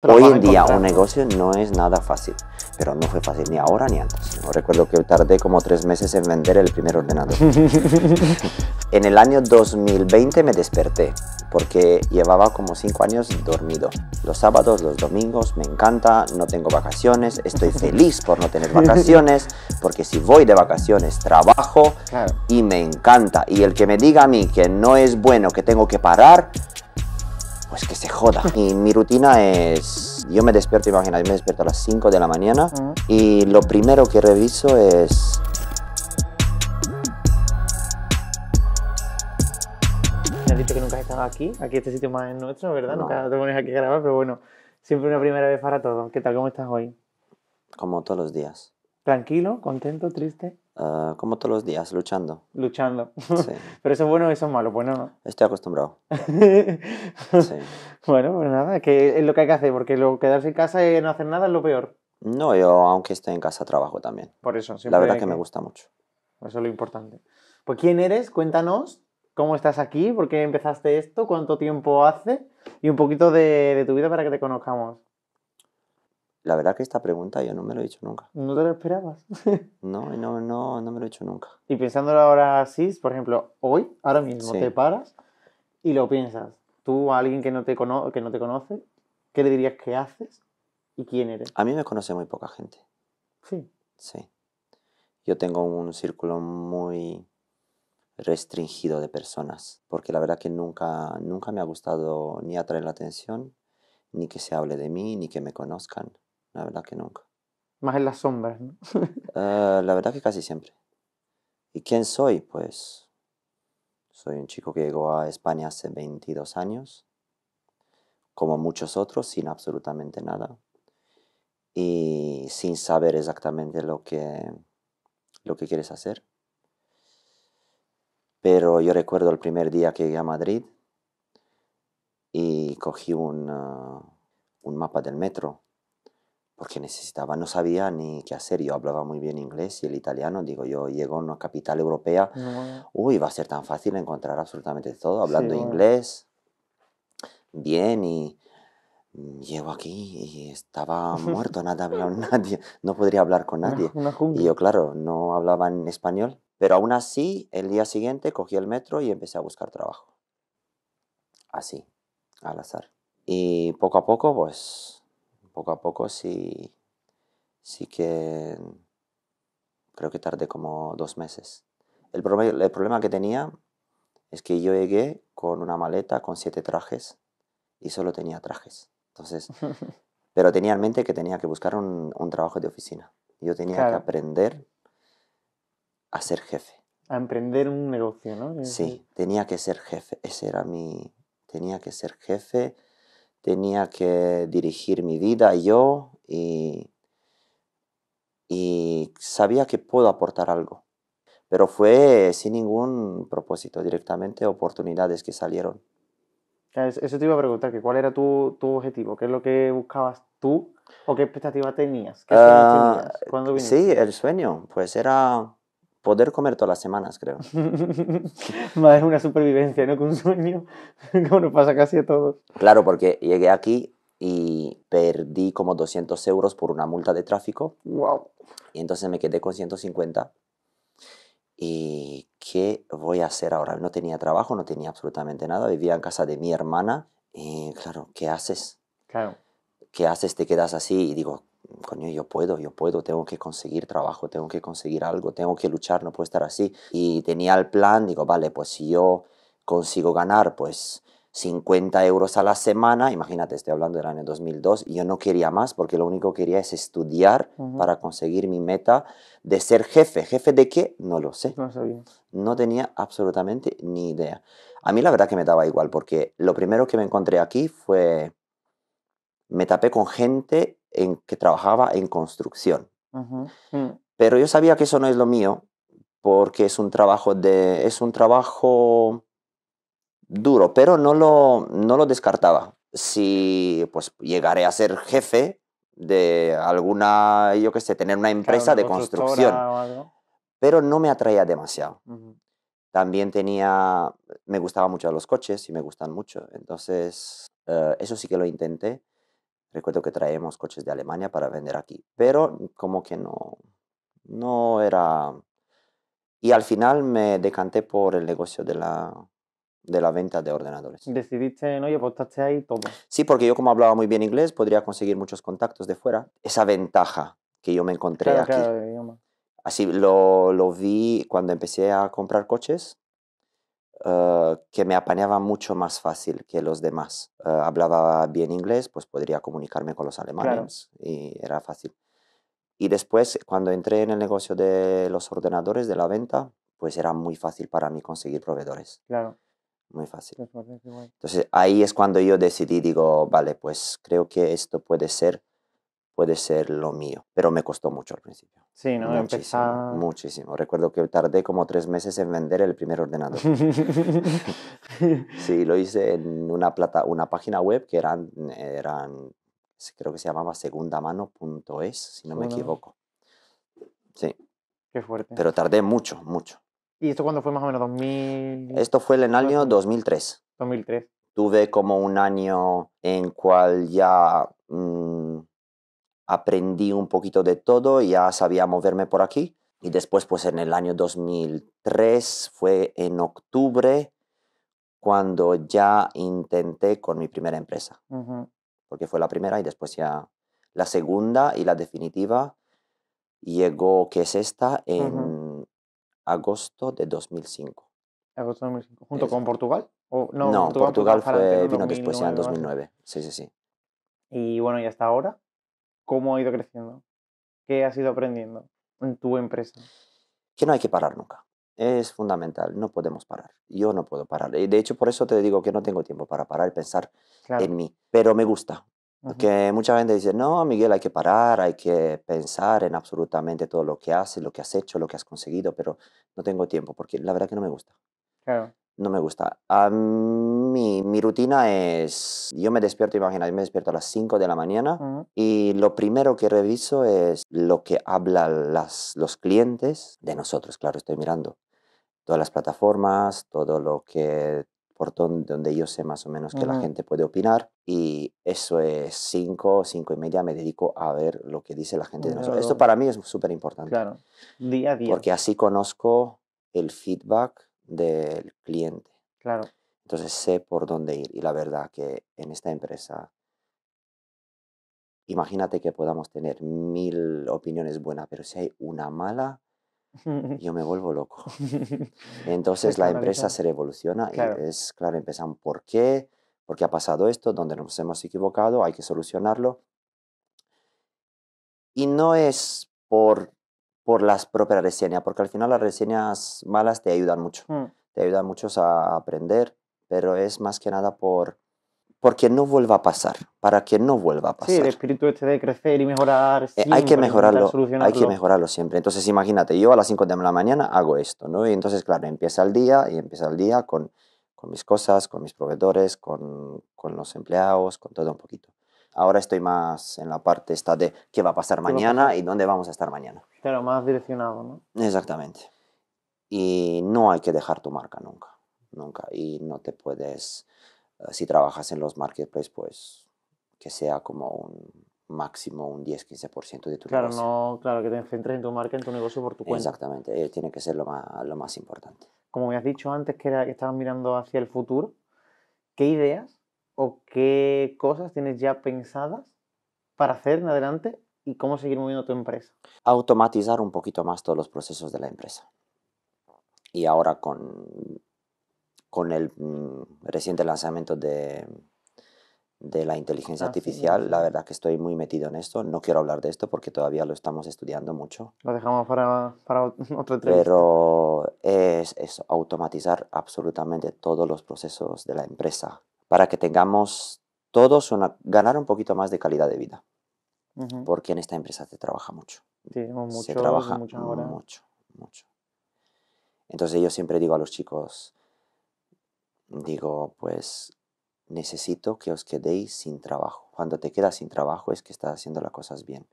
Hoy trabajo en día encontrar, un ¿no? negocio no es nada fácil, pero no fue fácil ni ahora ni antes. Yo recuerdo que tardé como 3 meses en vender el primer ordenador. En el año 2020 me desperté porque llevaba como 5 años dormido. Los sábados, los domingos, me encanta, no tengo vacaciones, estoy feliz por no tener vacaciones, porque si voy de vacaciones trabajo Claro. y me encanta. Y el que me diga a mí que no es bueno, que tengo que parar, pues que se joda. Y mi rutina es, yo me despierto, imagina, yo me despierto a las 5 de la mañana y lo primero que reviso es... Me has dicho que nunca has estado aquí este sitio más es nuestro, ¿verdad? No. Nunca te pones aquí a grabar, pero bueno, siempre una primera vez para todo. ¿Qué tal? ¿Cómo estás hoy? Como todos los días. ¿Tranquilo? ¿Contento? ¿Triste? Como todos los días, luchando. Luchando. Sí. Pero eso es bueno o eso es malo, pues no. Estoy acostumbrado. Sí. Bueno, pues nada, es que es lo que hay que hacer, porque quedarse en casa y no hacer nada es lo peor. No, yo aunque esté en casa trabajo también. Por eso, La siempre verdad hay que me gusta mucho. Eso es lo importante. Pues ¿quién eres? Cuéntanos. ¿Cómo estás aquí? ¿Por qué empezaste esto? ¿Cuánto tiempo hace? Y un poquito de tu vida para que te conozcamos. La verdad que esta pregunta yo no me lo he hecho nunca. ¿No te lo esperabas? No me lo he hecho nunca. Y pensándolo ahora así, por ejemplo, hoy, ahora mismo, te Sí. paras y lo piensas. Tú a alguien que no te conoce, ¿qué le dirías que haces y quién eres? A mí me conoce muy poca gente. Sí. Sí. Yo tengo un círculo muy restringido de personas, porque la verdad que nunca me ha gustado ni atraer la atención, ni que se hable de mí, ni que me conozcan. La verdad que nunca. Más en las sombras, ¿no? La verdad que casi siempre. ¿Y quién soy? Pues soy un chico que llegó a España hace 22 años, como muchos otros, sin absolutamente nada y sin saber exactamente lo que quieres hacer. Pero yo recuerdo el primer día que llegué a Madrid y cogí un mapa del metro porque necesitaba, no sabía ni qué hacer. Yo hablaba muy bien inglés y el italiano. Digo, yo llego a una capital europea, No, uy, va a ser tan fácil encontrar absolutamente todo, sí, hablando bueno. inglés bien y llego aquí y estaba muerto, nada hablaba nadie, no podría hablar con nadie. Una Y jungla. yo, claro, no hablaba en español, pero aún así, el día siguiente cogí el metro y empecé a buscar trabajo. Así, al azar. Y poco a poco sí que creo que tardé como 2 meses. El problema que tenía es que yo llegué con una maleta con 7 trajes y solo tenía trajes. Entonces, pero tenía en mente que tenía que buscar un trabajo de oficina. Yo tenía que Claro, aprender a ser jefe. a emprender un negocio, ¿no? Sí, tenía que ser jefe. Ese era mi... Tenía que ser jefe, tenía que dirigir mi vida yo y sabía que puedo aportar algo. Pero fue sin ningún propósito, directamente oportunidades que salieron. Claro, eso te iba a preguntar, que cuál era tu objetivo, qué es lo que buscabas tú o qué expectativas tenías, qué sueños Ah, tenías cuando sí, viniste. el sueño, pues era poder comer todas las semanas, creo. Más es una supervivencia, ¿no? Que un sueño, como nos pasa casi a todos. Claro, porque llegué aquí y perdí como 200 euros por una multa de tráfico Wow. y entonces me quedé con 150. ¿Y qué voy a hacer ahora? No tenía trabajo, no tenía absolutamente nada, vivía en casa de mi hermana y claro, ¿qué haces? Claro, ¿Qué haces? Te quedas así y digo, coño, yo puedo, tengo que conseguir trabajo, tengo que conseguir algo, tengo que luchar, no puedo estar así. Y tenía el plan, digo, vale, pues si yo consigo ganar, pues 50 euros a la semana, imagínate, estoy hablando del año 2002, y yo no quería más porque lo único que quería es estudiar para conseguir mi meta de ser jefe. ¿Jefe de qué? No lo sé. no sabía. No tenía absolutamente ni idea. A mí la verdad que me daba igual porque lo primero que me encontré aquí fue me tapé con gente que trabajaba en construcción. Ujú. Mm. Pero yo sabía que eso no es lo mío, porque es un trabajo duro, pero no lo descartaba. Si pues llegaré a ser jefe de alguna, yo qué sé, tener una Claro, empresa una de construcción, constructora o algo. pero no me atraía demasiado. Ujú. También me gustaban mucho los coches y me gustan mucho, entonces eso sí que lo intenté. Recuerdo que traemos coches de Alemania para vender aquí, pero como que no era... Y al final me decanté por el negocio de la venta de ordenadores. Decidiste, ¿no? Y apostaste ahí todo. Sí, porque yo como hablaba muy bien inglés, podría conseguir muchos contactos de fuera. Esa ventaja que yo me encontré Claro, aquí. claro, el idioma. Así lo vi cuando empecé a comprar coches, que me apañaba mucho más fácil que los demás. Hablaba bien inglés, pues podría comunicarme con los Claro, alemanes y era fácil. Y después, cuando entré en el negocio de los ordenadores, de la venta, pues era muy fácil para mí conseguir proveedores. claro. Muy fácil. Qué fuerte, qué guay. Entonces ahí es cuando yo decidí, digo, vale, pues creo que esto puede ser lo mío. Pero me costó mucho al principio. Sí, ¿no? Muchísimo, Empezar... muchísimo. Recuerdo que tardé como 3 meses en vender el primer ordenador. Sí, lo hice en una página web que creo que se llamaba segundamano.es, si no me Segunda mano. equivoco. Sí, Qué fuerte. pero tardé mucho, mucho. ¿Y esto cuándo fue más o menos? ¿2000? Esto fue en el año 2000, 2003. 2003. Tuve como un año en cual ya aprendí un poquito de todo y ya sabía moverme por aquí. Y después, pues en el año 2003, fue en octubre, cuando ya intenté con mi primera empresa, Ujú, porque fue la primera y después ya la segunda y la definitiva llegó, que es esta, ujú. en agosto de 2005. Agosto de 2005. ¿Junto con Exacto. Portugal? O, no, No, Portugal un poquito más Portugal para adelante, ¿no? En vino después, ya en 2009 o así. 2009. Sí, sí, sí. Y bueno, y hasta ahora, ¿cómo ha ido creciendo? ¿Qué has ido aprendiendo en tu empresa? Que no hay que parar nunca. Es fundamental, no podemos parar. Yo no puedo parar. Y de hecho, por eso te digo que no tengo tiempo para parar y pensar Claro. en mí. Pero me gusta. Ujú. Que mucha gente dice, no, Miguel, hay que parar, hay que pensar en absolutamente todo lo que haces, lo que has hecho, lo que has conseguido, pero no tengo tiempo porque la verdad que no me gusta. Claro. No me gusta. A mí, mi rutina es, yo me despierto, imagina, yo me despierto a las 5 de la mañana Ujú. y lo primero que reviso es lo que hablan los clientes de nosotros. Claro, estoy mirando todas las plataformas, todo lo que, por donde yo sé más o menos que la Ujú. gente puede opinar, y eso es 5, 5:30, me dedico a ver lo que dice la gente de nosotros. Esto para mí es súper importante, Claro. Día a día. porque así conozco el feedback del cliente. Claro. Entonces sé por dónde ir. Y la verdad que en esta empresa, imagínate que podamos tener 1000 opiniones buenas, pero si hay una mala, yo me vuelvo loco. Se Entonces la empresa canaliza. se revoluciona y Claro. es claro, empezamos por qué ha pasado esto, dónde nos hemos equivocado, hay que solucionarlo. Y no es por las propias reseñas, porque al final las reseñas malas Mm. te ayudan mucho a aprender, pero es más que nada porque no vuelva a pasar, para que no vuelva a Sí, el pasar. espíritu este de crecer y mejorar Hay que siempre, intentar mejorarlo, hay que solucionarlo. mejorarlo siempre. Entonces, imagínate, yo a las 5 de la mañana hago esto, ¿no? Y entonces, claro, empieza el día con mis cosas, con mis proveedores, con los empleados, con todo un poquito. Ahora estoy más en la parte esta de qué va a pasar ¿Qué va a pasar? mañana y dónde vamos a estar mañana. Claro, más direccionado, ¿no? Exactamente. Y no hay que dejar tu marca nunca, nunca. Y no te puedes, si trabajas en los marketplaces, pues que sea como un máximo un 10-15% de tu Claro, negocio. no, claro, que te centres en tu marca, en tu negocio por tu cuenta. Exactamente, tiene que ser lo más importante. Como me has dicho antes que, que estabas mirando hacia el futuro, ¿qué ideas o qué cosas tienes ya pensadas para hacer en adelante y cómo seguir moviendo tu empresa? Automatizar un poquito más todos los procesos de la empresa. Y ahora con el reciente lanzamiento de la inteligencia Ah, sí, ya artificial, la sé. verdad que estoy muy metido en esto. No quiero hablar de esto porque todavía lo estamos estudiando mucho, Lo dejamos para otra entrevista. pero es eso, automatizar absolutamente todos los procesos de la empresa para que tengamos todos ganar un poquito más de calidad de vida, Ujú. porque en esta empresa se trabaja mucho, Sí, tenemos se muchos, trabaja muchas horas. mucho, mucho. Entonces yo siempre digo a los chicos, digo, pues necesito que os quedéis sin trabajo. Cuando te quedas sin trabajo es que estás haciendo las cosas bien.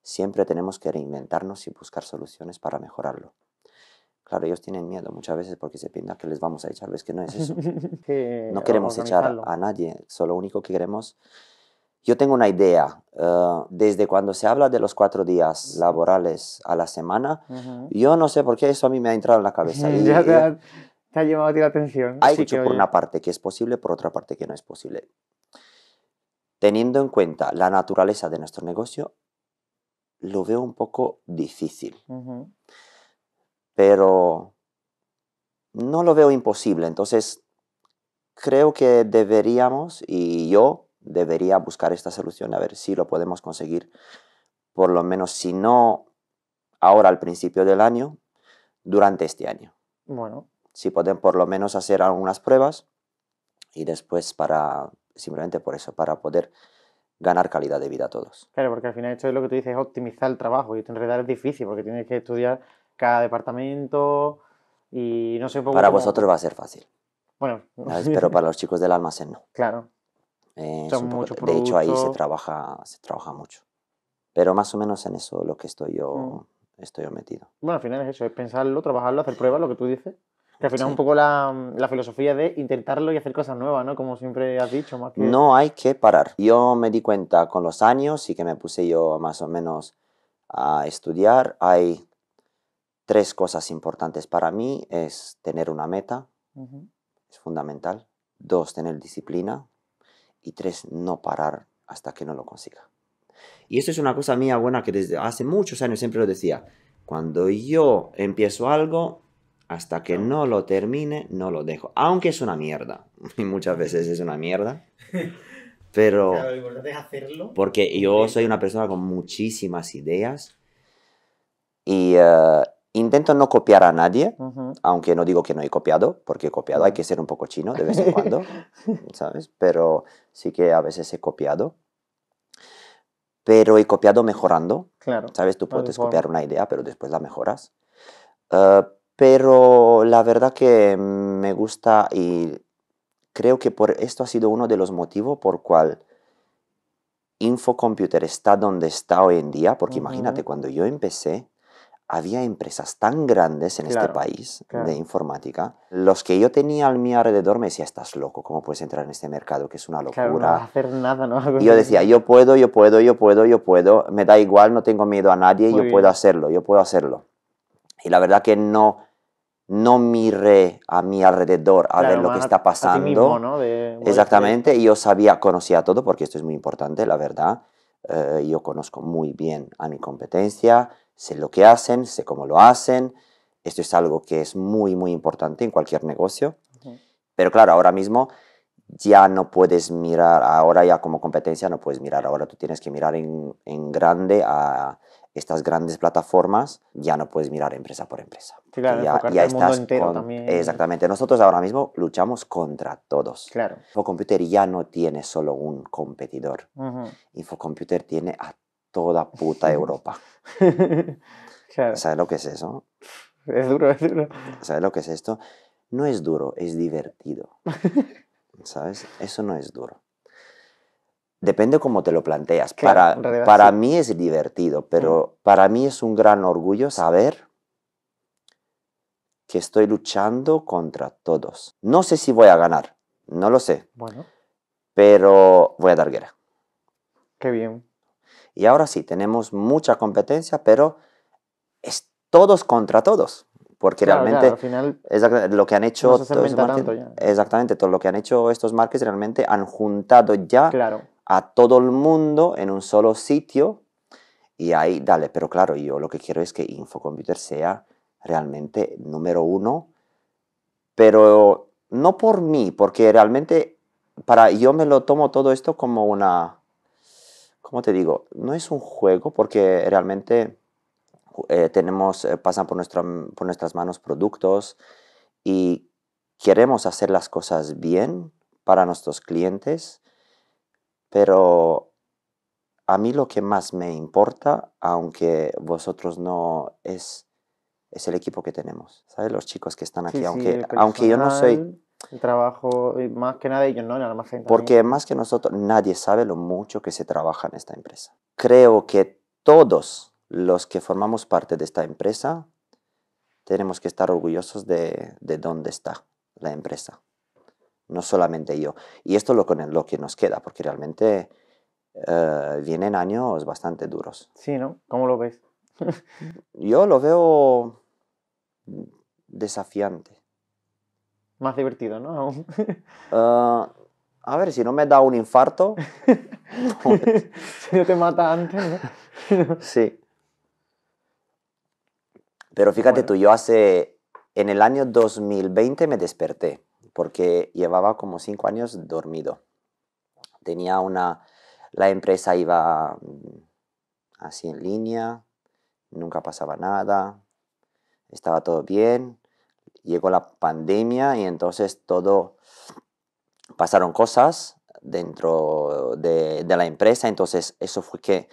Siempre tenemos que reinventarnos y buscar soluciones para mejorarlo. Claro, ellos tienen miedo muchas veces porque se piensan que les vamos a echar, ves que no es eso. Que No queremos echar organizarlo. a nadie, solo lo único que queremos Yo tengo una idea. Desde cuando se habla de los 4 días laborales a la semana, Ujú. yo no sé por qué eso a mí me ha entrado en la cabeza. Ya te ha llamado a ti la atención. Hay Sí que, mucho por oye, una parte que es posible, por otra parte que no es posible. Teniendo en cuenta la naturaleza de nuestro negocio, lo veo un poco difícil, ujú, pero no lo veo imposible. Entonces, creo que deberíamos, y yo debería buscar esta solución, a ver si lo podemos conseguir, por lo menos si no ahora al principio del año, durante este año. bueno, Si pueden por lo menos hacer algunas pruebas y después simplemente por eso, para poder ganar calidad de vida a todos. claro, porque al final esto es lo que tú dices, es optimizar el trabajo y esto en realidad es difícil porque tienes que estudiar cada departamento y no sé un poco Para cómo, vosotros va a ser fácil, bueno, ¿sabes? Pero para los chicos del almacén no. claro, Es son un poco, muchos de hecho, ahí productos. se trabaja mucho. Pero más o menos en eso lo que Mm. estoy yo metido. Bueno, al final es eso, es pensarlo, trabajarlo, hacer pruebas, lo que tú dices. Que al final es un Sí. poco la filosofía de intentarlo y hacer cosas nuevas, ¿no? Como siempre has dicho, más que... No hay que parar. Yo me di cuenta con los años y que me puse yo más o menos a estudiar. Hay 3 cosas importantes para mí. Es tener una meta, Ujú. es fundamental. 2, tener disciplina. Y 3, no parar hasta que no lo consiga. Y esto es una cosa mía buena que desde hace muchos años siempre lo decía. Cuando yo empiezo algo, hasta que no lo termine, no lo dejo. Aunque es una mierda. Y muchas veces es una mierda. Pero Claro, lo importante es hacerlo, porque yo soy cumplirlo. una persona con muchísimas ideas y intento no copiar a nadie, Ujú, aunque no digo que no he copiado, porque he copiado, hay bueno. que ser un poco chino de vez en cuando, ¿sabes? Pero sí que a veces he copiado, pero he copiado mejorando, Claro, ¿sabes? Tú a tu puedes copiar forma. una idea, pero después la mejoras. Pero la verdad que me gusta y creo que por esto ha sido uno de los motivos por cual Infocomputer está donde está hoy en día, porque imagínate, Ujú, cuando yo empecé, había empresas tan grandes en este claro, país de claro. informática. Los que yo tenía a mi alrededor me decía, estás loco, ¿cómo puedes entrar en este mercado? Que es una Claro, no vas a locura. hacer nada, no vas a Y yo decía, conseguir. yo puedo, yo puedo, yo puedo, yo puedo, me da igual, no tengo miedo a nadie, Muy yo puedo bien. hacerlo, yo puedo hacerlo. Y la verdad que no miré a mi alrededor a ver Claro, lo que más está a ti mismo, pasando. ¿no? De voy a hacer Exactamente, esto. y yo conocía todo, porque esto es muy importante, la verdad. Yo conozco muy bien a mi competencia, sé lo que hacen, sé cómo lo hacen. Esto es algo que es muy, muy importante en cualquier negocio. Ujú, Pero claro, ahora mismo ya no puedes mirar, ahora ya como competencia no puedes mirar, ahora tú tienes que mirar en grande a estas grandes plataformas, ya no puedes mirar empresa por empresa, sí, porque claro, enfocarte ya al mundo estás entero también. exactamente, nosotros ahora mismo luchamos contra todos. Claro. Infocomputer ya no tiene solo un competidor, Ujú. Infocomputer tiene a toda puta Europa. Claro, ¿Sabes lo que es eso? es duro, es duro. ¿Sabes lo que es esto? No es duro, es divertido, ¿sabes? Eso no es duro. Depende cómo te lo planteas. Claro, en realidad Para sí. mí es divertido, Mm, pero para mí es un gran orgullo saber que estoy luchando contra todos. No sé si voy a ganar, no lo sé, bueno, pero voy a dar guerra. qué bien. Y ahora sí, tenemos mucha competencia, pero es todos contra todos. Porque Claro, claro, al realmente final lo que han no hecho se todos segmenta tanto ya. exactamente todo lo que han hecho estos markets realmente han juntado ya Claro, a todo el mundo en un solo sitio. Y ahí, dale, pero claro, yo lo que quiero es que Infocomputer sea realmente número uno, pero no por mí, porque realmente yo me lo tomo todo esto como ¿cómo te digo? No es un juego, porque realmente pasan por nuestras manos productos y queremos hacer las cosas bien para nuestros clientes, pero a mí lo que más me importa, aunque vosotros no, es el equipo que tenemos, ¿sabes? Los chicos que están sí, aquí, sí, el aunque yo no soy, personal, el trabajo, y más que nada ellos, ¿no? En el almacén también, porque que más que nosotros, nadie sabe lo mucho que se trabaja en esta empresa. Creo que todos los que formamos parte de esta empresa tenemos que estar orgullosos de dónde está la empresa, no solamente yo. Y esto es lo que nos queda, porque realmente vienen años bastante duros. Sí, ¿no? ¿Cómo lo ves? Yo lo veo desafiante. Más divertido, ¿no? Aún. Ah, a ver, si no me da un infarto, pues Si no te mata antes, ¿no? sí. Pero fíjate Bueno, tú, en el año 2020 me desperté, porque llevaba como 5 años dormido. La empresa iba así en línea, nunca pasaba nada, estaba todo bien. Llegó la pandemia y entonces pasaron cosas dentro de la empresa, entonces eso fue que,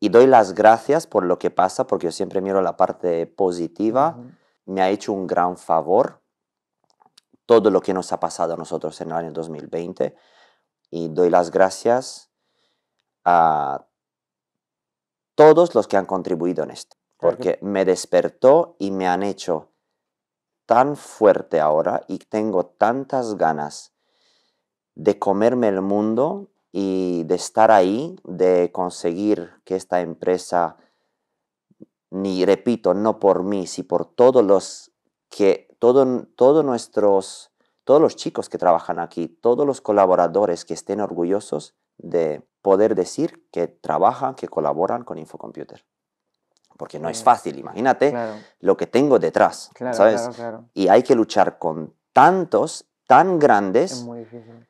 y doy las gracias por lo que pasa, porque yo siempre miro la parte positiva, ujú, me ha hecho un gran favor todo lo que nos ha pasado a nosotros en el año 2020 y doy las gracias a todos los que han contribuido en esto, claro que porque me despertó y me han hecho tan fuerte ahora y tengo tantas ganas de comerme el mundo y de estar ahí, de conseguir que esta empresa, ni repito, no por mí, sino por todos los chicos que trabajan aquí, todos los colaboradores que estén orgullosos de poder decir que trabajan, que colaboran con Infocomputer. Porque no es pues, fácil, imagínate claro, lo que tengo detrás, claro, ¿sabes? claro, claro. Y hay que luchar con tantos, tan Es grandes, muy difícil.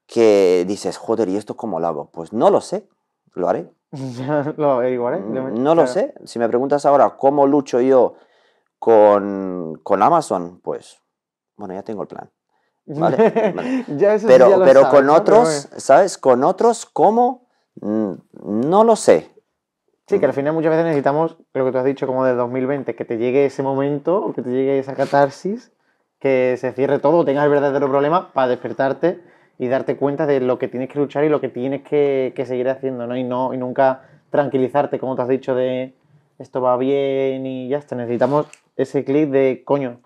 que dices, joder, ¿y esto cómo lo hago? Pues no lo sé, lo haré. Ya lo averiguaré, No lo claro. sé. Si me preguntas ahora cómo lucho yo con Amazon, pues, bueno, ya tengo el plan, ¿vale? Vale. Ya eso sí ya lo Pero sabes, con ¿no? Pero bueno. otros, ¿sabes? Con otros, ¿cómo? No lo sé. Sí, que al Mm, final muchas veces necesitamos, lo que tú has dicho, como del 2020, que te llegue ese momento, o que te llegue esa catarsis, que se cierre todo, tengas el verdadero problema para despertarte y darte cuenta de lo que tienes que luchar y lo que tienes que seguir haciendo, ¿no? Y nunca tranquilizarte, como tú has dicho, de esto va bien y ya está. Necesitamos ese clic de coño.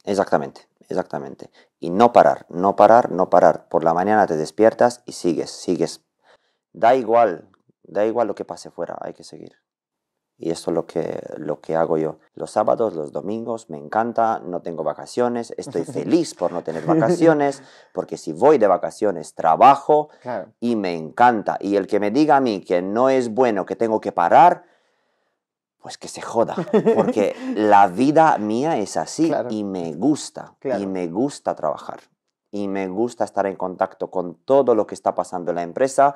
Exactamente, exactamente. Y no parar, no parar, no parar. Por la mañana te despiertas y sigues, sigues. Da igual lo que pase fuera, hay que seguir. Y eso es lo que hago yo. Los sábados, los domingos, me encanta, no tengo vacaciones, estoy feliz por no tener vacaciones, porque si voy de vacaciones trabajo Claro, y me encanta. Y el que me diga a mí que no es bueno, que tengo que parar, pues que se joda, porque la vida mía es así claro, y claro. me gusta trabajar, y me gusta estar en contacto con todo lo que está pasando en la empresa,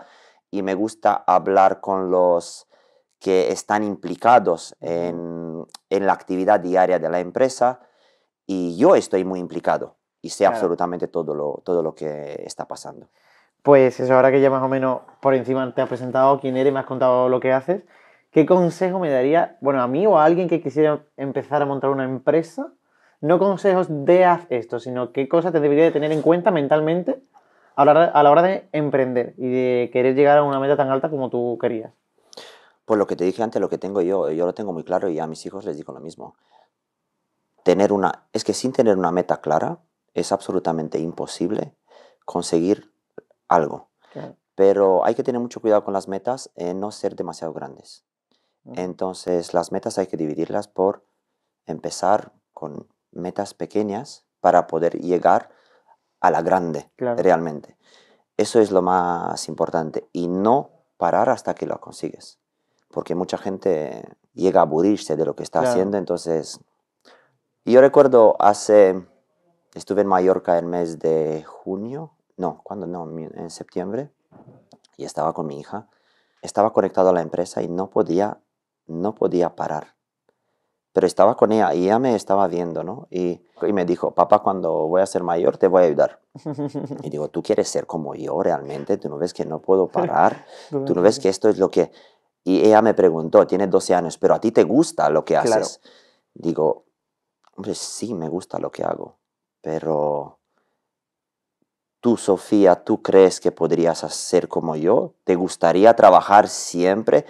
y me gusta hablar con los que están implicados Ujú. en la actividad diaria de la empresa, y yo estoy muy implicado y sé Claro. absolutamente todo lo que está pasando. Pues eso, ahora que ya más o menos por encima te has presentado quién eres, me has contado lo que haces, ¿qué consejo me daría, bueno, a mí o a alguien que quisiera empezar a montar una empresa? No consejos de haz esto, sino qué cosas te debería de tener en cuenta mentalmente a la hora de emprender y de querer llegar a una meta tan alta como tú querías. Por lo que te dije antes, lo que tengo yo lo tengo muy claro y a mis hijos les digo lo mismo. Es que sin tener una meta clara es absolutamente imposible conseguir algo. Claro. Pero hay que tener mucho cuidado con las metas en no ser demasiado grandes. Ujú. Entonces, las metas hay que dividirlas por empezar con metas pequeñas para poder llegar a la grande, Claro, realmente. Eso es lo más importante y no parar hasta que lo consigues. Porque mucha gente llega a aburrirse de lo que está claro. haciendo, entonces yo recuerdo estuve en Mallorca el mes de junio, no, ¿cuándo? No, en septiembre, y estaba con mi hija. Estaba conectado a la empresa y no podía parar. Pero estaba con ella y ella me estaba viendo, ¿no? Y me dijo, papá, cuando voy a ser mayor te voy a ayudar. Y digo, ¿tú quieres ser como yo realmente? ¿Tú no ves que no puedo parar? ¿Tú no ves Totalmente. que esto es lo que...? Y ella me preguntó, tiene 12 años, ¿pero a ti te gusta lo que Claro, haces? Digo, hombre, sí, me gusta lo que hago, pero tú, Sofía, ¿tú crees que podrías hacer como yo? ¿Te gustaría trabajar siempre?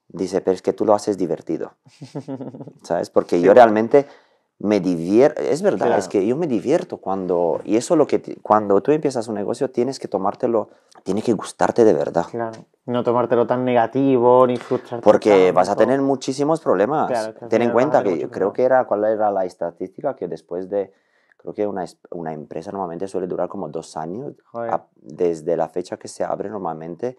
Dice, pero es que tú lo haces divertido, ¿sabes? Porque sí, yo bueno, realmente es verdad, Claro. es que yo me divierto cuando, y eso lo que, cuando tú empiezas un negocio tienes que tomártelo, tiene que gustarte de verdad, Claro. No tomártelo tan negativo ni frustrarte porque vas a tanto. tener muchísimos problemas. Claro, que al Ten en final vas a cuenta tener que muchos yo creo problemas. que era, ¿cuál era la estadística? Que después de, creo que una empresa normalmente suele durar como 2 años, Joder. desde la fecha que se abre normalmente,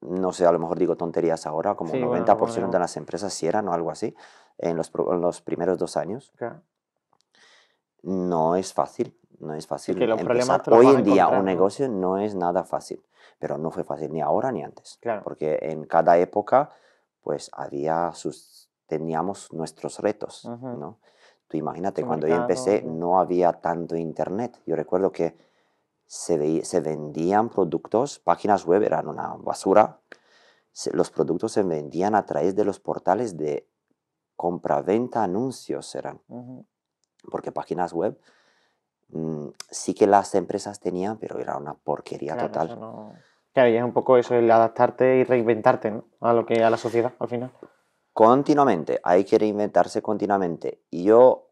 no sé, a lo mejor digo tonterías ahora, como Sí, bueno, supongo que 90% de no. las empresas cierran o algo así, en los primeros 2 años. Claro. No es fácil, no es Sí, que fácil los problemas empezar. te los Hoy vas a en día un encontrar, ¿no? negocio no es nada fácil, pero no fue fácil ni ahora ni antes, Claro. porque en cada época pues teníamos nuestros retos, Ujú. ¿no? Tú imagínate, Su cuando yo mercado. empecé no había tanto internet. Yo recuerdo que se vendían productos, páginas web eran una basura. Los productos se vendían a través de los portales de compra-venta, anuncios eran, Ujú. porque páginas web sí que las empresas tenían, pero era una porquería Claro, eso total. no. Claro, y es un poco eso, el adaptarte y reinventarte, ¿no? A la sociedad, al final. Continuamente, hay que reinventarse continuamente. Y yo,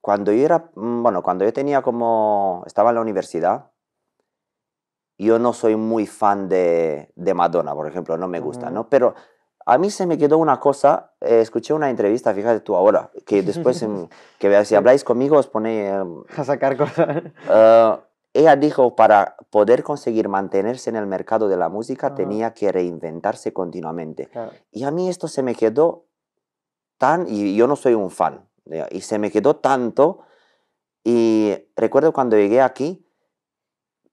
cuando yo tenía estaba en la universidad, yo no soy muy fan de Madonna, por ejemplo, no me gusta, Ujú. ¿no? Pero a mí se me quedó una cosa, escuché una entrevista, fíjate tú ahora, que después, si Sí, habláis conmigo, os pone a sacar cosas. Eh, ella dijo, para poder conseguir mantenerse en el mercado de la música Ajá, tenía que reinventarse continuamente. claro. Y a mí esto se me quedó y yo no soy un fan, y se me quedó tanto, y recuerdo cuando llegué aquí,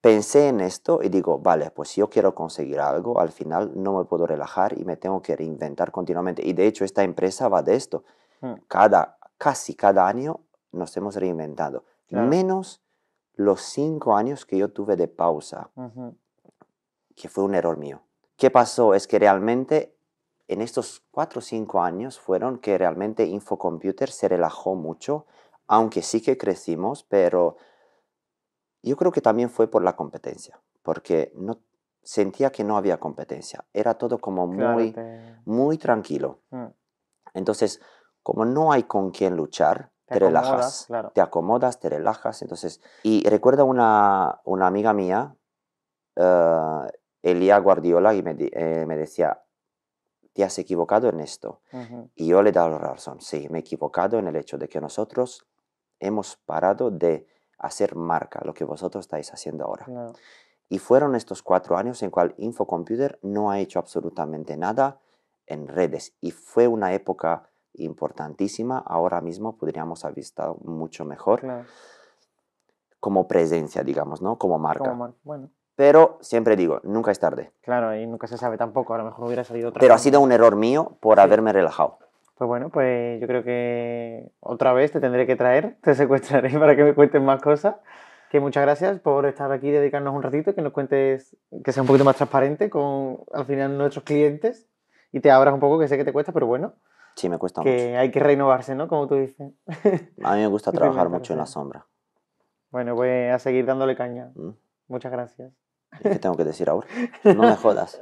pensé en esto y digo, vale, pues si yo quiero conseguir algo, al final no me puedo relajar y me tengo que reinventar continuamente. Y de hecho esta empresa va de esto. Mm, Casi cada año nos hemos reinventado, claro. menos los 5 años que yo tuve de pausa, Ujú. que fue un error mío. ¿Qué pasó? Es que realmente en estos 4 o 5 años fueron que realmente Infocomputer se relajó mucho, aunque sí que crecimos, pero yo creo que también fue por la competencia, porque sentía que no había competencia, era todo como Claro, muy, muy tranquilo. mm, Entonces, como no hay con quién luchar, te te acomodas, relajas, claro. te acomodas, te relajas. Entonces, y recuerdo una amiga mía, eh, Elia Guardiola, y me decía, te has equivocado en esto. Ujú, Y yo le he dado la razón, sí, me he equivocado en el hecho de que nosotros hemos parado de hacer marca, lo que vosotros estáis haciendo ahora. claro. Y fueron estos 4 años en cual Infocomputer no ha hecho absolutamente nada en redes. Y fue una época importantísima. Ahora mismo podríamos haber estado mucho mejor Claro. como presencia, digamos, ¿no? Como marca. Bueno, Pero siempre digo, nunca es tarde. claro, y nunca se sabe tampoco. A lo mejor hubiera salido otra Pero ha forma. sido un error mío por Sí. haberme relajado. Pues bueno, pues yo creo que otra vez te tendré que traer, te secuestraré para que me cuentes más cosas. Que muchas gracias por estar aquí, dedicarnos un ratito, que nos cuentes, que sea un poquito más transparente con al final nuestros clientes y te abras un poco, que sé que te cuesta, pero bueno, Sí, me cuesta mucho. que hay que renovarse, ¿no? Como tú dices. A mí me gusta Y trabajar mucho en la reinventarse. sombra. Bueno, pues a seguir dándole caña. ¿Mm? Muchas gracias. ¿Y qué tengo que decir ahora? No me jodas.